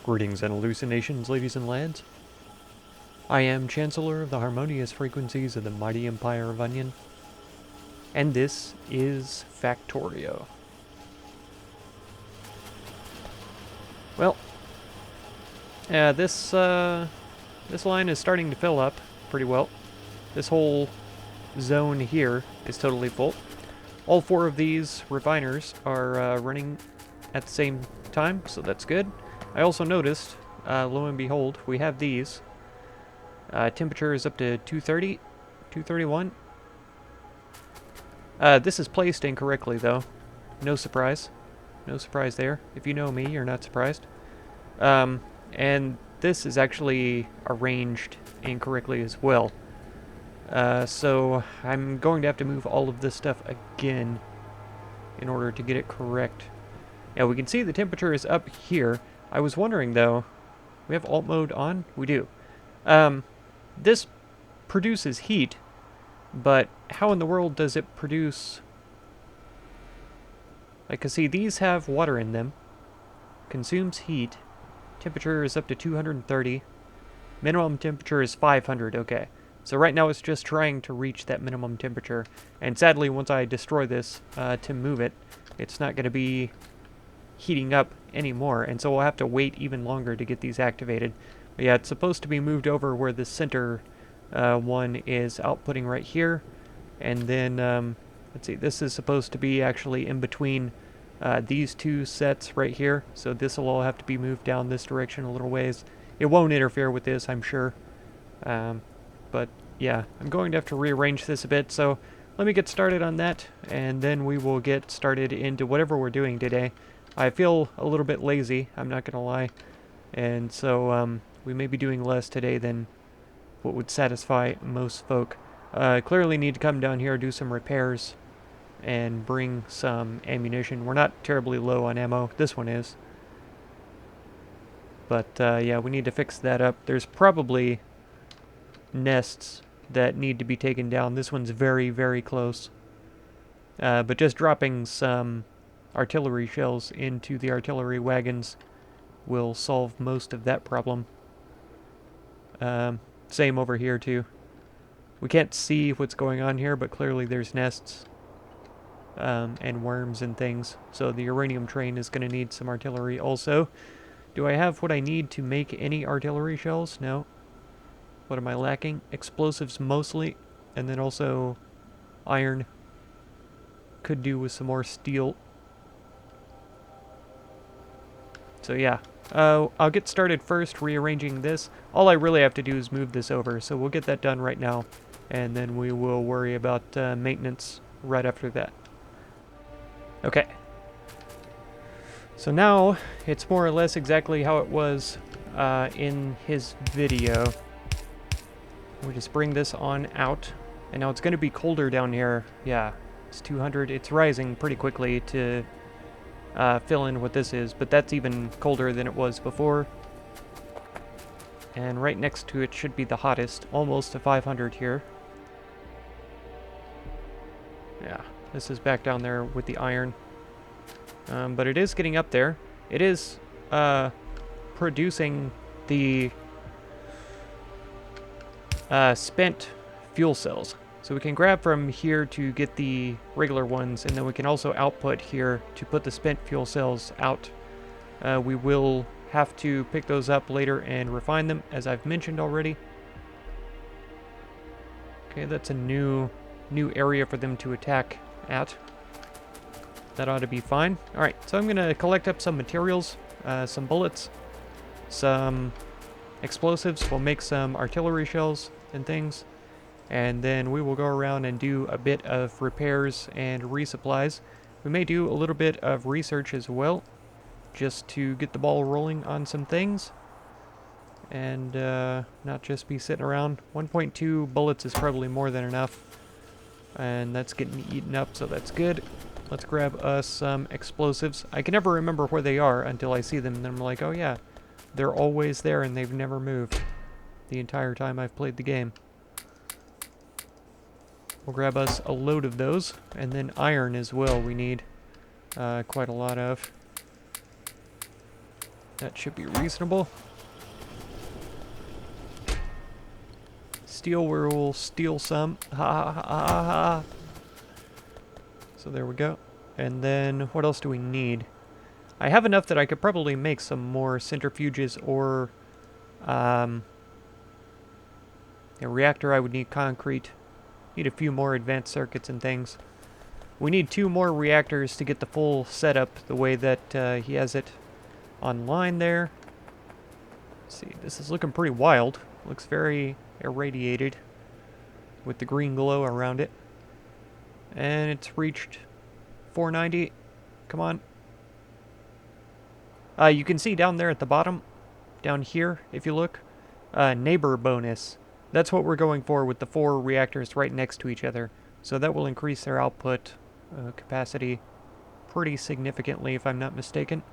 Greetings and hallucinations, ladies and lads. I am Chancellor of the harmonious frequencies of the mighty Empire of Onion, and this is Factorio. Well, this line is starting to fill up pretty well. This whole zone here is totally full. All four of these refiners are running at the same time, so that's good. I also noticed, lo and behold, we have these. Temperature is up to 230, 231. This is placed incorrectly, though. No surprise. No surprise there. If you know me, you're not surprised. And this is actually arranged incorrectly as well. So I'm going to have to move all of this stuff again in order to get it correct. Now we can see the temperature is up here. I was wondering though, we have alt mode on? We do. This produces heat, but how in the world does it produce... Like, cause see, these have water in them. Consumes heat. Temperature is up to 230. Minimum temperature is 500, okay. So right now it's just trying to reach that minimum temperature. And sadly, once I destroy this to move it, it's not going to be heating up anymore. And so we'll have to wait even longer to get these activated. But yeah, it's supposed to be moved over where the center one is outputting right here. And then, let's see, this is supposed to be actually in between these two sets right here. So this will all have to be moved down this direction a little ways. It won't interfere with this, I'm sure. But yeah, I'm going to have to rearrange this a bit. So let me get started on that, and then we will get started into whatever we're doing today. I feel a little bit lazy, I'm not going to lie. And so we may be doing less today than what would satisfy most folk. Clearly need to come down here, do some repairs, and bring some ammunition. We're not terribly low on ammo. This one is. But yeah, we need to fix that up. There's probably nests that need to be taken down. This one's very, very close. But just dropping some artillery shells into the artillery wagons will solve most of that problem. Same over here too. We can't see what's going on here, but clearly there's nests and worms and things. So the uranium train is going to need some artillery also. Do I have what I need to make any artillery shells? No. What am I lacking? Explosives mostly, and then also iron. Could do with some more steel. So yeah, I'll get started first rearranging this. All I really have to do is move this over, so we'll get that done right now, and then we will worry about maintenance right after that. Okay. So now, it's more or less exactly how it was in his video. We'll just bring this on out. And now it's going to be colder down here. Yeah, it's 200. It's rising pretty quickly to fill in what this is. But that's even colder than it was before. And right next to it should be the hottest. Almost to 500 here. Yeah, this is back down there with the iron. But it is getting up there. It is producing the spent fuel cells. So we can grab from here to get the regular ones, and then we can also output here to put the spent fuel cells out. We will have to pick those up later and refine them, as I've mentioned already. Okay, that's a new area for them to attack at. That ought to be fine. Alright, so I'm going to collect up some materials, some bullets, some explosives. We'll make some artillery shells and things. And then we will go around and do a bit of repairs and resupplies. We may do a little bit of research as well, just to get the ball rolling on some things. And not just be sitting around. 1.2 bullets is probably more than enough. And that's getting eaten up, so that's good. Let's grab us some explosives. I can never remember where they are until I see them, and then I'm like, oh yeah, they're always there and they've never moved the entire time I've played the game. We'll grab us a load of those, and then iron as well we need quite a lot of. That should be reasonable. Steel, we'll steal some. Ha ha ha ha ha. So there we go. And then what else do we need? I have enough that I could probably make some more centrifuges or a reactor. I would need concrete. Need a few more advanced circuits and things. We need 2 more reactors to get the full setup the way that he has it online there. Let's see, this is looking pretty wild. Looks very irradiated with the green glow around it. And it's reached 490. Come on. You can see down there at the bottom, down here, if you look, neighbor bonus. That's what we're going for with the 4 reactors right next to each other. So that will increase their output capacity pretty significantly, if I'm not mistaken.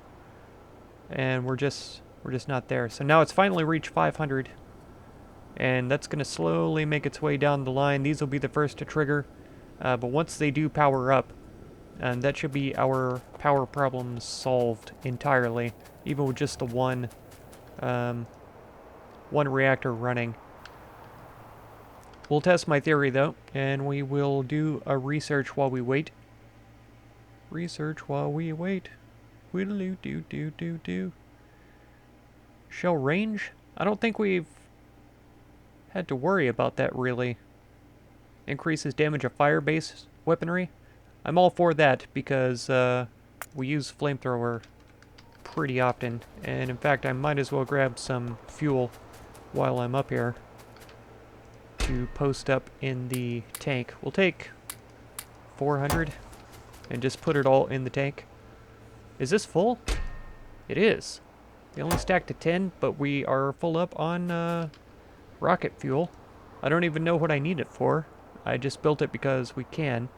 And we're just not there. So now it's finally reached 500. And that's going to slowly make its way down the line. These will be the first to trigger. But once they do power up, that should be our power problems solved entirely, even with just the one reactor running. We'll test my theory, though, and we will do a research while we wait. Research while we wait. Whittle-do-do-do-do. Shell range? I don't think we've had to worry about that, really. Increases damage of fire-based weaponry. I'm all for that, because we use flamethrower pretty often. And in fact, I might as well grab some fuel while I'm up here to post up in the tank. We'll take 400 and just put it all in the tank. Is this full? It is. They only stacked to 10, but we are full up on rocket fuel. I don't even know what I need it for. I just built it because we can.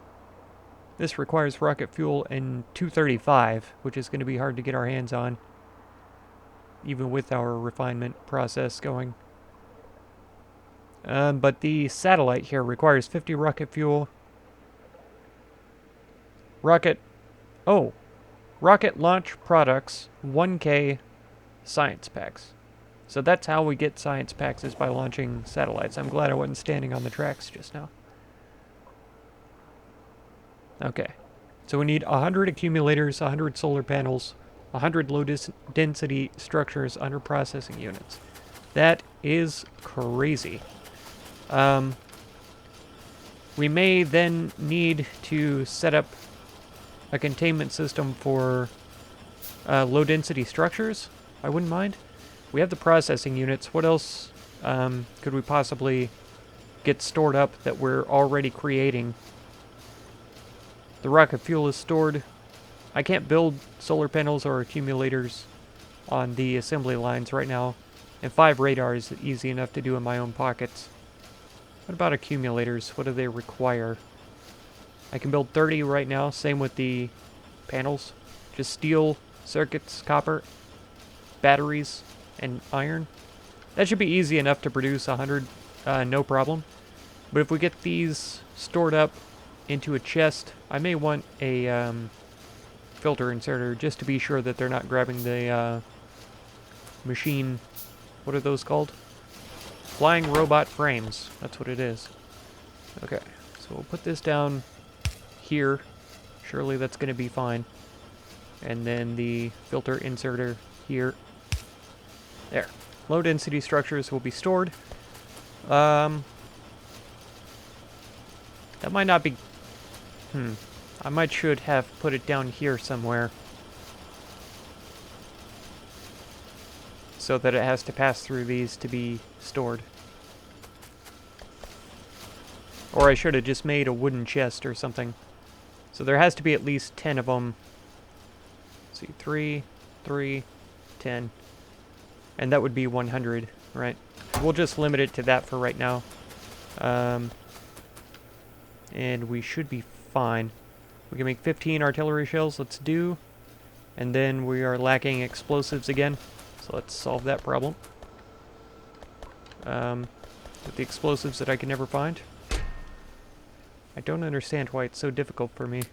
This requires rocket fuel in 235, which is going to be hard to get our hands on, even with our refinement process going. But the satellite here requires 50 rocket fuel. Rocket launch products, 1K science packs. So that's how we get science packs, is by launching satellites. I'm glad I wasn't standing on the tracks just now. Okay. So we need 100 accumulators, 100 solar panels, 100 low-density structures, 100 processing units. That is crazy. We may then need to set up a containment system for low-density structures. I wouldn't mind. We have the processing units. What else could we possibly get stored up that we're already creating? The rocket fuel is stored. I can't build solar panels or accumulators on the assembly lines right now. And 5 radars is easy enough to do in my own pockets. What about accumulators? What do they require? I can build 30 right now. Same with the panels. Just steel, circuits, copper, batteries, and iron. That should be easy enough to produce 100, no problem. But if we get these stored up into a chest, I may want a filter inserter just to be sure that they're not grabbing the machine. What are those called? Flying robot frames. That's what it is. Okay, so we'll put this down here. Surely that's going to be fine. And then the filter inserter here. There. Low density structures will be stored. That might not be... I should have put it down here somewhere, so that it has to pass through these to be stored. Or I should have just made a wooden chest or something. So there has to be at least 10 of them. Let's see, 3, 3, 10. And that would be 100, right? We'll just limit it to that for right now. And we should be fine. We can make 15 artillery shells. Let's do. And then we are lacking explosives again. So let's solve that problem. With the explosives that I can never find. I don't understand why it's so difficult for me.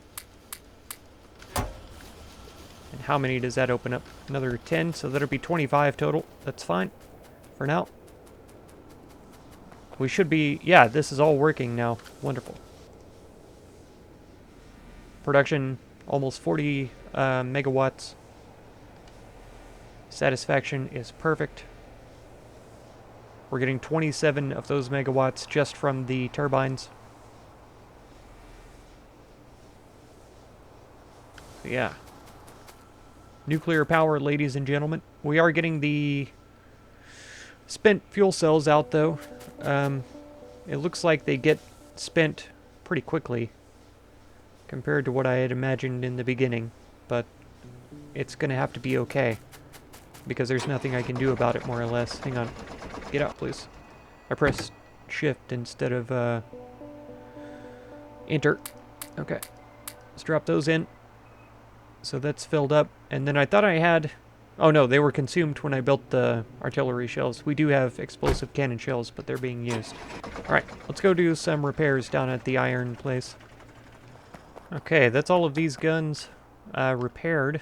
And how many does that open up? Another 10, so that'll be 25 total. That's fine for now. We should be... Yeah, this is all working now. Wonderful. Production, almost 40 megawatts. Satisfaction is perfect. We're getting 27 of those megawatts just from the turbines. So yeah. Nuclear power, ladies and gentlemen. We are getting the spent fuel cells out, though. It looks like they get spent pretty quickly compared to what I had imagined in the beginning, but it's going to have to be okay because there's nothing I can do about it, more or less. Hang on. Get out, please. I pressed shift instead of enter. Okay. Let's drop those in. So that's filled up. And then I thought I had... Oh no, they were consumed when I built the artillery shells. We do have explosive cannon shells, but they're being used. Alright, let's go do some repairs down at the iron place. Okay, that's all of these guns repaired.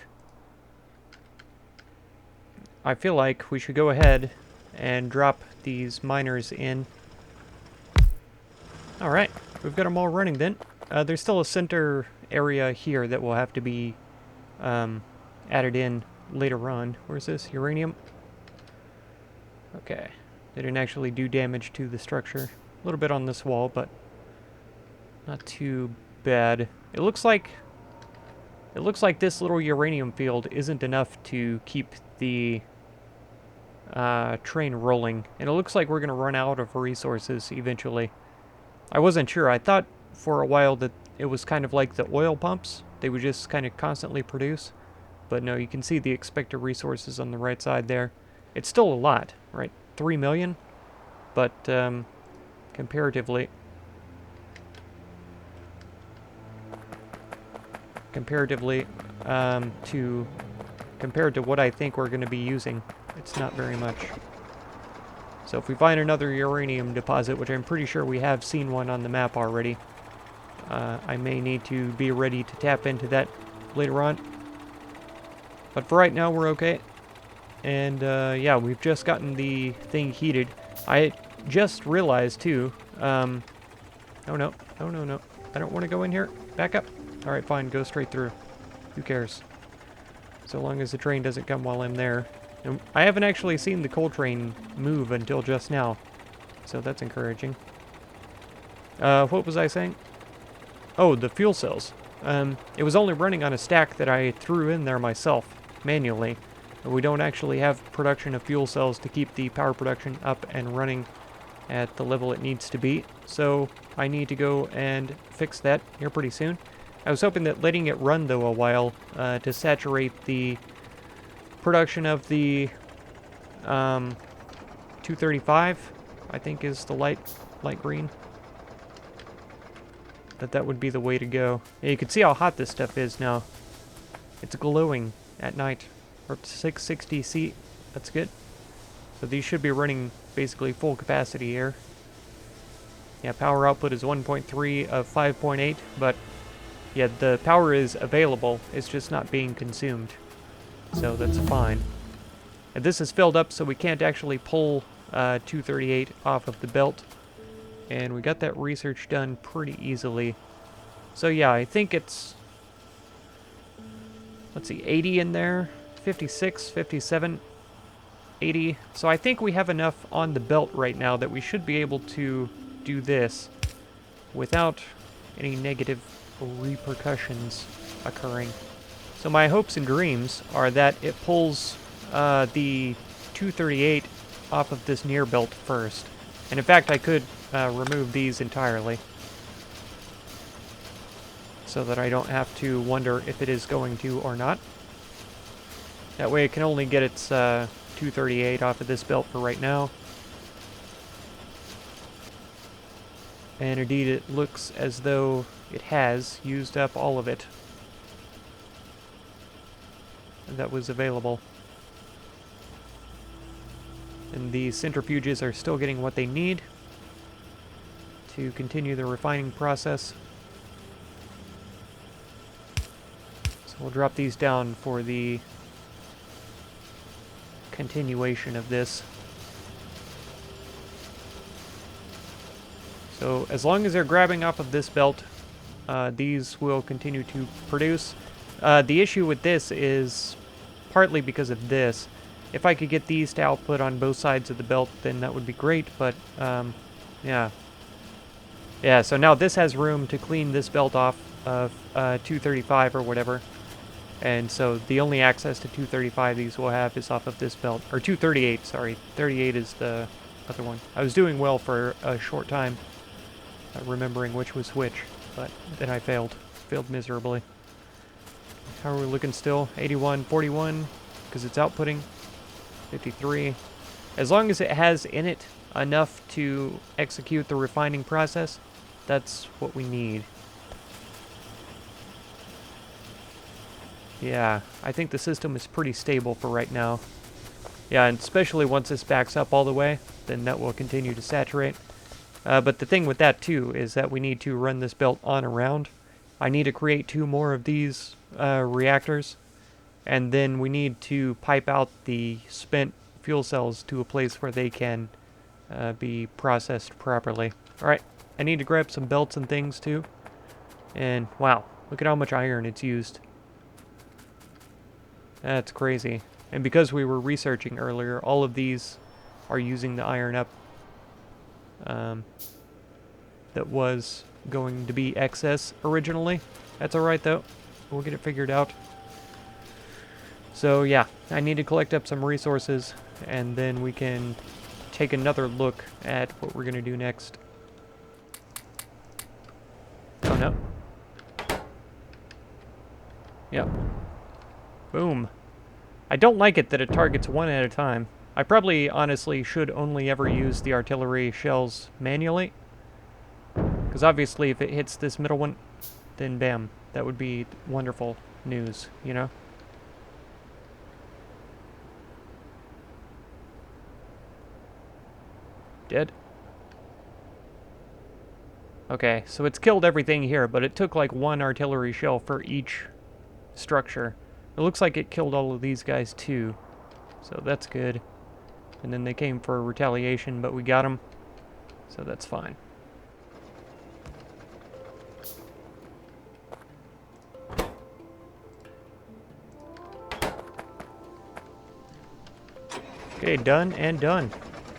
I feel like we should go ahead and drop these miners in. Alright, we've got them all running then. There's still a center area here that will have to be added in later on. Where's this? Uranium? Okay. They didn't actually do damage to the structure. A little bit on this wall, but not too bad. It looks like this little uranium field isn't enough to keep the train rolling. And it looks like we're going to run out of resources eventually. I wasn't sure. I thought for a while that it was kind of like the oil pumps. They would just kind of constantly produce. But no, you can see the expected resources on the right side there. It's still a lot, right? 3 million? But comparatively compared to what I think we're going to be using, it's not very much. So if we find another uranium deposit, which I'm pretty sure we have seen one on the map already, I may need to be ready to tap into that later on. But for right now, we're okay. And yeah, we've just gotten the thing heated. I just realized too, oh no, oh no, no. I don't want to go in here. Back up. Alright, fine, go straight through. Who cares? So long as the train doesn't come while I'm there. And I haven't actually seen the coal train move until just now. So that's encouraging. What was I saying? Oh, the fuel cells. It was only running on a stack that I threw in there myself, manually. We don't actually have production of fuel cells to keep the power production up and running at the level it needs to be. So I need to go and fix that here pretty soon. I was hoping that letting it run, though, a while to saturate the production of the 235, I think is the light green. That would be the way to go. Yeah, you can see how hot this stuff is now. It's glowing at night. We're up to 660 C. That's good. So these should be running basically full capacity here. Yeah, power output is 1.3 of 5.8, but yeah, the power is available. It's just not being consumed. So that's fine. And this is filled up, so we can't actually pull 238 off of the belt. And we got that research done pretty easily. So yeah, I think it's, let's see, 80 in there, 56, 57, 80. So I think we have enough on the belt right now that we should be able to do this without any negative repercussions occurring. So my hopes and dreams are that it pulls the 238 off of this near belt first. And in fact, I could remove these entirely so that I don't have to wonder if it is going to or not. That way it can only get its 238 off of this belt for right now. And indeed, it looks as though it has used up all of it that was available. And the centrifuges are still getting what they need to continue the refining process. So we'll drop these down for the continuation of this. So as long as they're grabbing off of this belt, these will continue to produce. The issue with this is partly because of this. If I could get these to output on both sides of the belt, then that would be great, but yeah. Yeah, so now this has room to clean this belt off of 235 or whatever. And so the only access to 235 these will have is off of this belt. Or 238, sorry. 38 is the other one. I was doing well for a short time, remembering which was which, but then I failed. Failed miserably. How are we looking still? 81, 41, because it's outputting. 53. As long as it has in it enough to execute the refining process, that's what we need. Yeah, I think the system is pretty stable for right now. Yeah, and especially once this backs up all the way, then that will continue to saturate. But the thing with that, too, is that we need to run this belt on around. I need to create 2 more of these reactors, and then we need to pipe out the spent fuel cells to a place where they can be processed properly. Alright, I need to grab some belts and things, too. And, wow, look at how much iron it's used. That's crazy. And because we were researching earlier, all of these are using the iron up that was going to be excess originally. That's alright though. We'll get it figured out. So yeah, I need to collect up some resources and then we can take another look at what we're going to do next. Oh no. Yep. Boom. I don't like it that it targets one at a time. I probably, honestly, should only ever use the artillery shells manually. Because obviously, if it hits this middle one, then bam. That would be wonderful news, you know? Dead? Okay, so it's killed everything here, but it took like 1 artillery shell for each structure. It looks like it killed all of these guys too, so that's good. And then they came for retaliation, but we got them, so that's fine. Okay, done and done.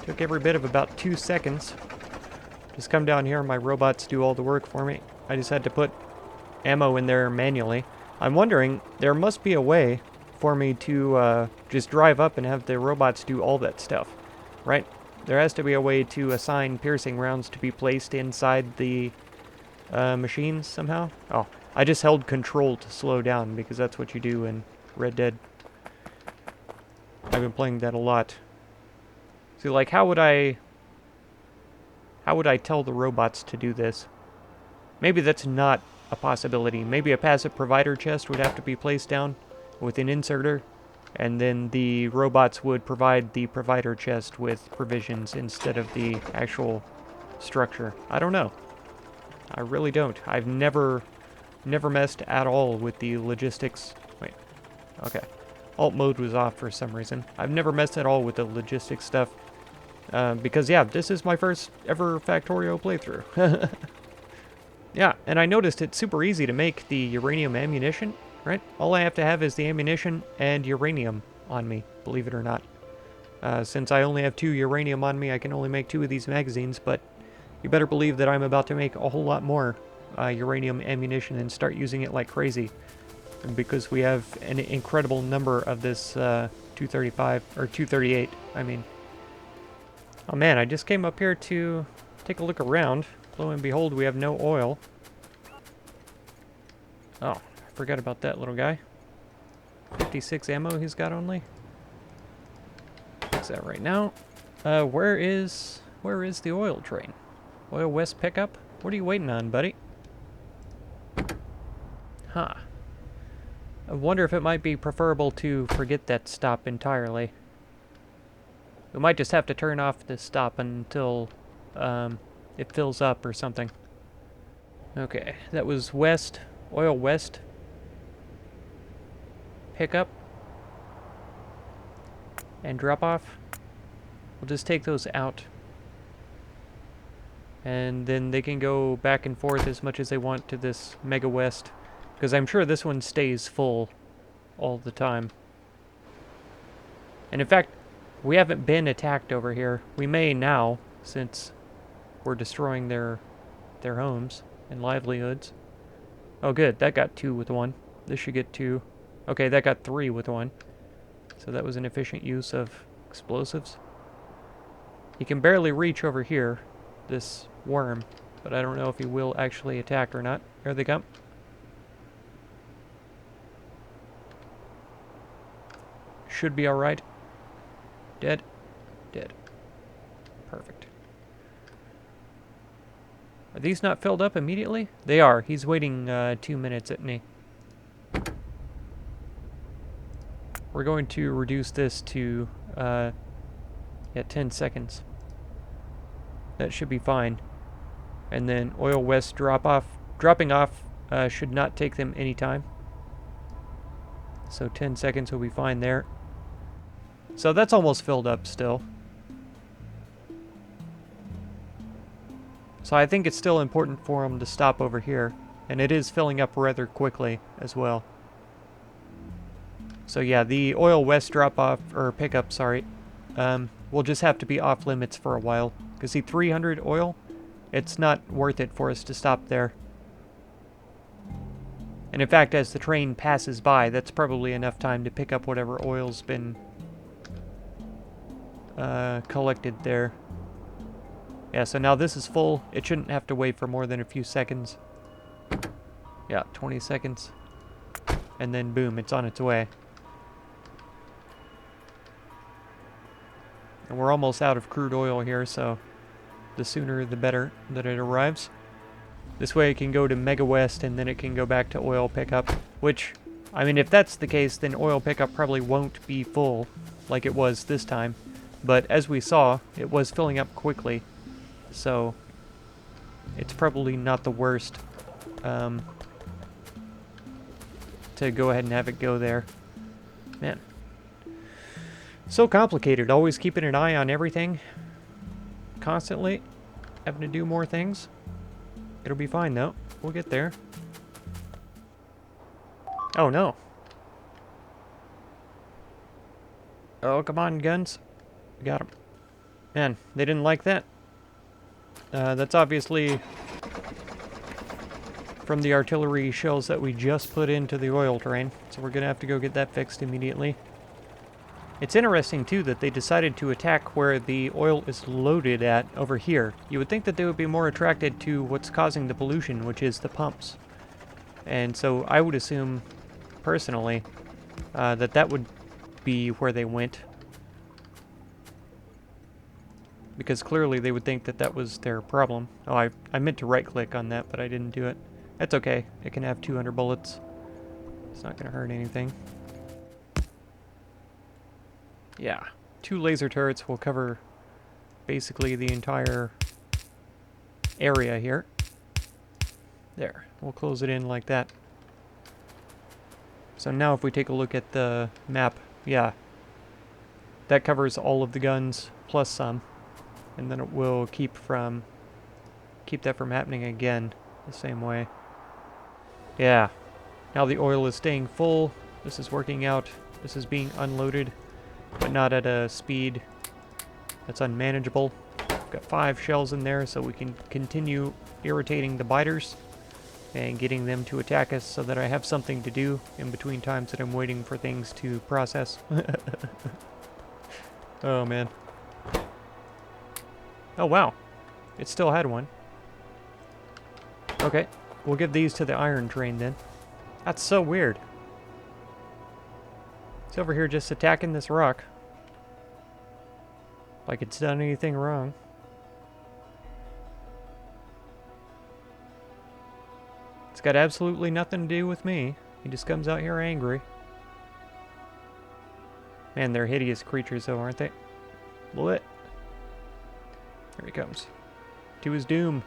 Took every bit of about 2 seconds. Just come down here and my robots do all the work for me. I just had to put ammo in there manually. I'm wondering, there must be a way for me to just drive up and have the robots do all that stuff, right? There has to be a way to assign piercing rounds to be placed inside the machines somehow. Oh, I just held control to slow down because that's what you do in Red Dead. I've been playing that a lot. See, like, how would I tell the robots to do this? Maybe that's not a possibility. Maybe a passive provider chest would have to be placed down with an inserter, and then the robots would provide the provider chest with provisions instead of the actual structure. I don't know. I really don't. I've never messed at all with the logistics. Wait. Okay. Alt mode was off for some reason. I've never messed at all with the logistics stuff. Because, yeah, this is my first ever Factorio playthrough. Yeah, and I noticed it's super easy to make the uranium ammunition, right? All I have to have is the ammunition and uranium on me, believe it or not. Since I only have 2 uranium on me, I can only make 2 of these magazines, but you better believe that I'm about to make a whole lot more uranium ammunition and start using it like crazy. And because we have an incredible number of this 235, or 238, I mean. Oh man, I just came up here to take a look around. Lo and behold, we have no oil. Oh, I forgot about that little guy. 56 ammo he's got only. Fix that right now. Where is the oil train? Oil West pickup? What are you waiting on, buddy? Huh. I wonder if it might be preferable to forget that stop entirely. We might just have to turn off this stop until it fills up or something. Okay, that was West, Oil West. pick up and drop off. We'll just take those out. And then they can go back and forth as much as they want to this Mega West, because I'm sure this one stays full all the time. And in fact, we haven't been attacked over here. We may now, since we're destroying their homes and livelihoods. Oh good, that got 2 with 1. This should get 2. Okay, that got 3 with 1. So that was an efficient use of explosives. He can barely reach over here, this worm, but I don't know if he will actually attack or not. Here they come. Should be alright. Dead. Dead. Perfect. Are these not filled up immediately? They are. He's waiting 2 minutes, isn't he? We're going to reduce this to 10 seconds. That should be fine. And then oil west dropping off should not take them any time. So 10 seconds will be fine there. So that's almost filled up still. So I think it's still important for them to stop over here. And it is filling up rather quickly as well. So yeah, the oil west drop-off, or pickup, sorry, will just have to be off limits for a while. Because see, 300 oil, it's not worth it for us to stop there. And in fact, as the train passes by, that's probably enough time to pick up whatever oil's been collected there. Yeah, so now this is full. It shouldn't have to wait for more than a few seconds. Yeah, 20 seconds. And then boom, it's on its way. And we're almost out of crude oil here, so the sooner the better that it arrives. This way it can go to Mega West and then it can go back to oil pickup, which, I mean, if that's the case, then oil pickup probably won't be full like it was this time. But as we saw, it was filling up quickly, so it's probably not the worst to go ahead and have it go there. Man. So complicated, always keeping an eye on everything. Constantly having to do more things. It'll be fine though. We'll get there. Oh no. Oh, come on, guns. We got them. Man, they didn't like that. That's obviously from the artillery shells that we just put into the oil train. So we're going to have to go get that fixed immediately. It's interesting, too, that they decided to attack where the oil is loaded at over here. You would think that they would be more attracted to what's causing the pollution, which is the pumps. And so I would assume, personally, that would be where they went. Because clearly they would think that that was their problem. Oh, I meant to right-click on that, but I didn't do it. That's okay. It can have 200 bullets. It's not going to hurt anything. Yeah, 2 laser turrets will cover basically the entire area here. There, we'll close it in like that. So now if we take a look at the map, yeah, that covers all of the guns plus some. And then it will keep that from happening again the same way. Yeah, now the oil is staying full. This is working out. This is being unloaded, but not at a speed that's unmanageable. We've got 5 shells in there, so we can continue irritating the biters and getting them to attack us so that I have something to do in between times that I'm waiting for things to process. Oh, man. Oh, wow. It still had one. Okay, we'll give these to the iron train then. That's so weird. It's over here just attacking this rock. Like it's done anything wrong. It's got absolutely nothing to do with me. He just comes out here angry. Man, they're hideous creatures though, aren't they? What? Here he comes. To his doom.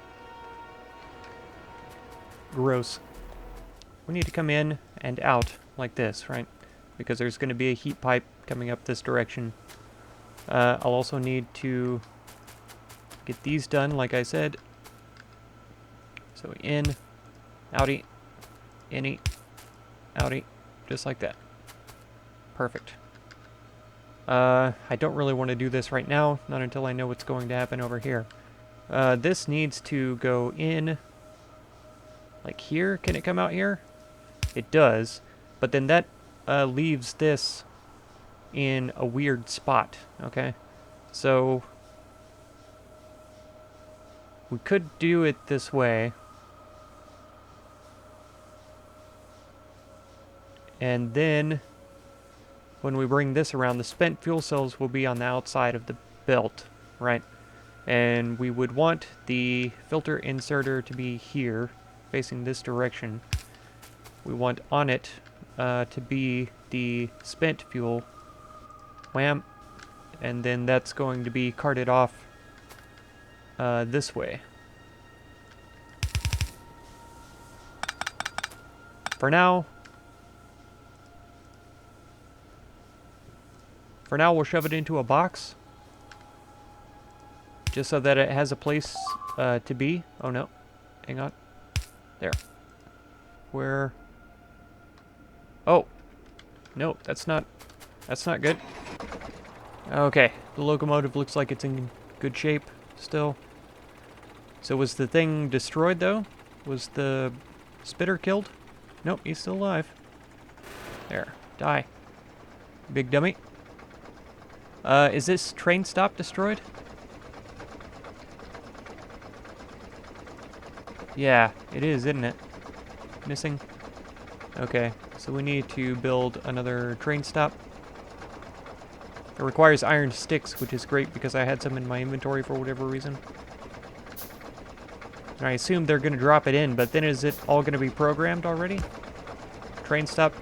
Gross. We need to come in and out like this, right? because there's going to be a heat pipe coming up this direction. I'll also need to get these done, like I said. So in, outie, innie, outie, just like that. Perfect. I don't really want to do this right now, not until I know what's going to happen over here. This needs to go in, like here. Can it come out here? It does, but then that leaves this in a weird spot, okay? So we could do it this way. And then when we bring this around, the spent fuel cells will be on the outside of the belt, right? And we would want the filter inserter to be here, facing this direction. We want on it to be the spent fuel. Wham. And then that's going to be carted off this way. For now, we'll shove it into a box, just so that it has a place to be. Oh no, hang on. There. Where? Oh, no, that's not good. Okay, the locomotive looks like it's in good shape still. So was the thing destroyed though? Was the spitter killed? Nope, he's still alive. There, die. Big dummy. Is this train stop destroyed? Yeah, it is, isn't it? Missing? Okay, so we need to build another train stop. It requires iron sticks, which is great because I had some in my inventory for whatever reason. And I assume they're going to drop it in, but then is it all going to be programmed already? Train stop,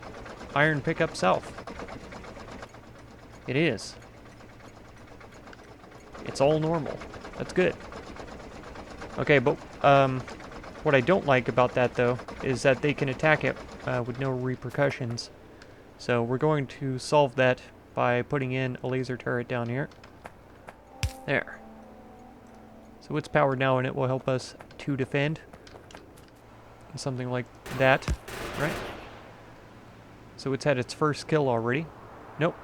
iron pickup south. It is. It's all normal. That's good. Okay, but what I don't like about that, though, is that they can attack it with no repercussions. So we're going to solve that by putting in a laser turret down here. There. So it's powered now, and it will help us to defend. Something like that, right? So it's had its first kill already. Nope.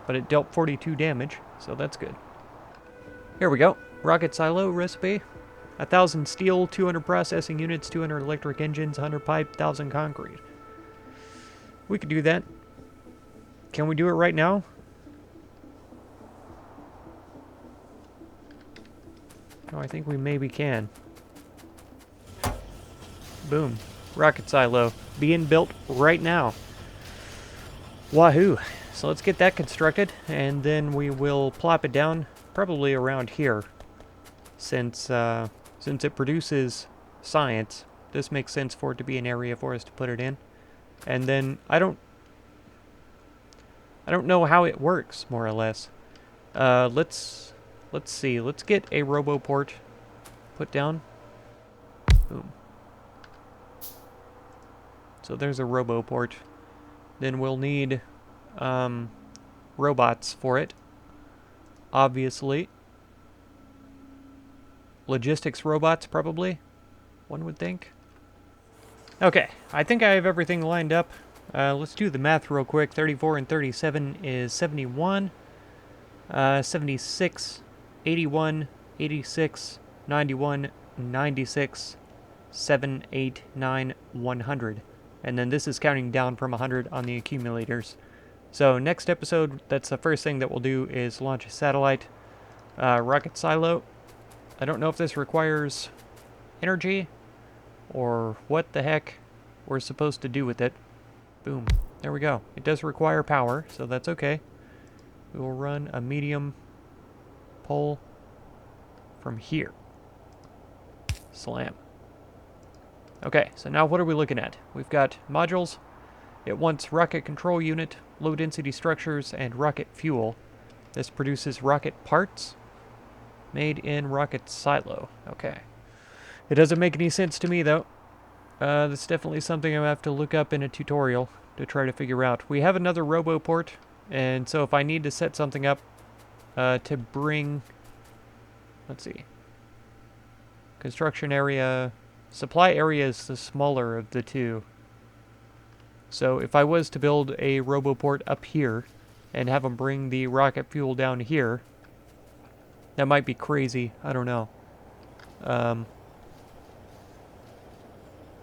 But it dealt 42 damage, so that's good. Here we go. Rocket silo recipe. 1,000 steel, 200 processing units, 200 electric engines, 100 pipe, 1,000 concrete. We could do that. Can we do it right now? Oh, I think we maybe can. Boom. Rocket silo. Being built right now. Wahoo. So let's get that constructed, and then we will plop it down probably around here. Since it produces science, this makes sense for it to be an area for us to put it in. And then I don't know how it works, more or less. Let's see. Let's get a roboport put down. Boom. So there's a roboport. Then we'll need robots for it. Obviously. Logistics robots, probably, one would think. Okay, I think I have everything lined up. Let's do the math real quick. 34 and 37 is 71. 76, 81, 86, 91, 96, 7, 8, 9, 100. And then this is counting down from 100 on the accumulators. So next episode, that's the first thing that we'll do, is launch a satellite. Rocket silo. I don't know if this requires energy or what the heck we're supposed to do with it. Boom. There we go. It does require power, so that's okay. We will run a medium pole from here. Slam. Okay, so now what are we looking at? We've got modules. It wants rocket control unit, low density structures, and rocket fuel. This produces rocket parts. Made in rocket silo. Okay. It doesn't make any sense to me, though. That's definitely something I have to look up in a tutorial. to try to figure out. We have another RoboPort, and so if I need to set something up to bring, let's see, construction area, supply area is the smaller of the two. So if I was to build a RoboPort up here and have them bring the rocket fuel down here, that might be crazy. I don't know.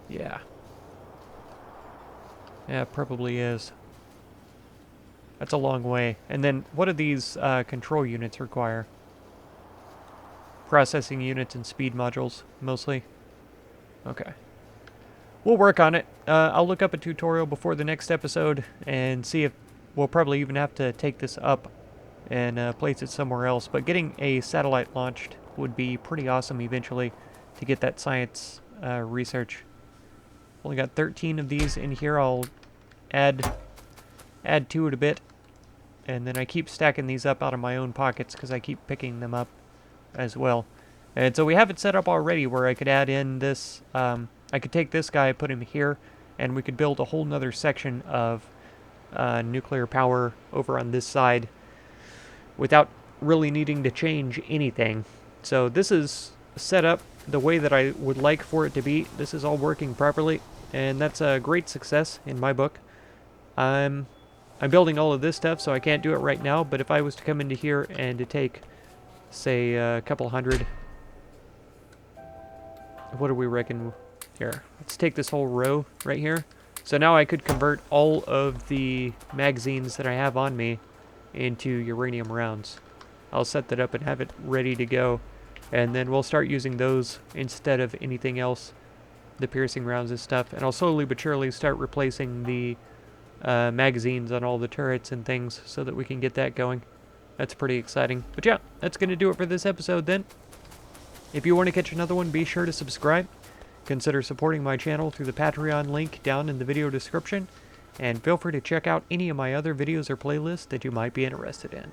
Yeah. Yeah, it probably is. That's a long way. And then, what do these control units require? Processing units and speed modules, mostly. Okay. We'll work on it. I'll look up a tutorial before the next episode and see if we'll probably even have to take this up and place it somewhere else. But getting a satellite launched would be pretty awesome eventually to get that science research. Only got 13 of these in here. I'll add to it a bit. And then I keep stacking these up out of my own pockets because I keep picking them up as well. And so we have it set up already where I could add in this, I could take this guy, put him here, and we could build a whole nother section of nuclear power over on this side without really needing to change anything. So this is set up the way that I would like for it to be. This is all working properly, and that's a great success in my book. I'm building all of this stuff, so I can't do it right now, but if I was to come into here and to take, say, a couple hundred, what do we reckon? Here, let's take this whole row right here. So now I could convert all of the magazines that I have on me into uranium rounds. I'll set that up and have it ready to go, and then we'll start using those instead of anything else, the piercing rounds and stuff, and I'll slowly but surely start replacing the magazines on all the turrets and things so that we can get that going. That's pretty exciting. But yeah, that's going to do it for this episode then. If you want to catch another one, be sure to subscribe. Consider supporting my channel through the Patreon link down in the video description, and feel free to check out any of my other videos or playlists that you might be interested in.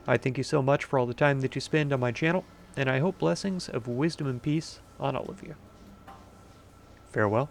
I thank you so much for all the time that you spend on my channel, and I hope blessings of wisdom and peace on all of you. Farewell.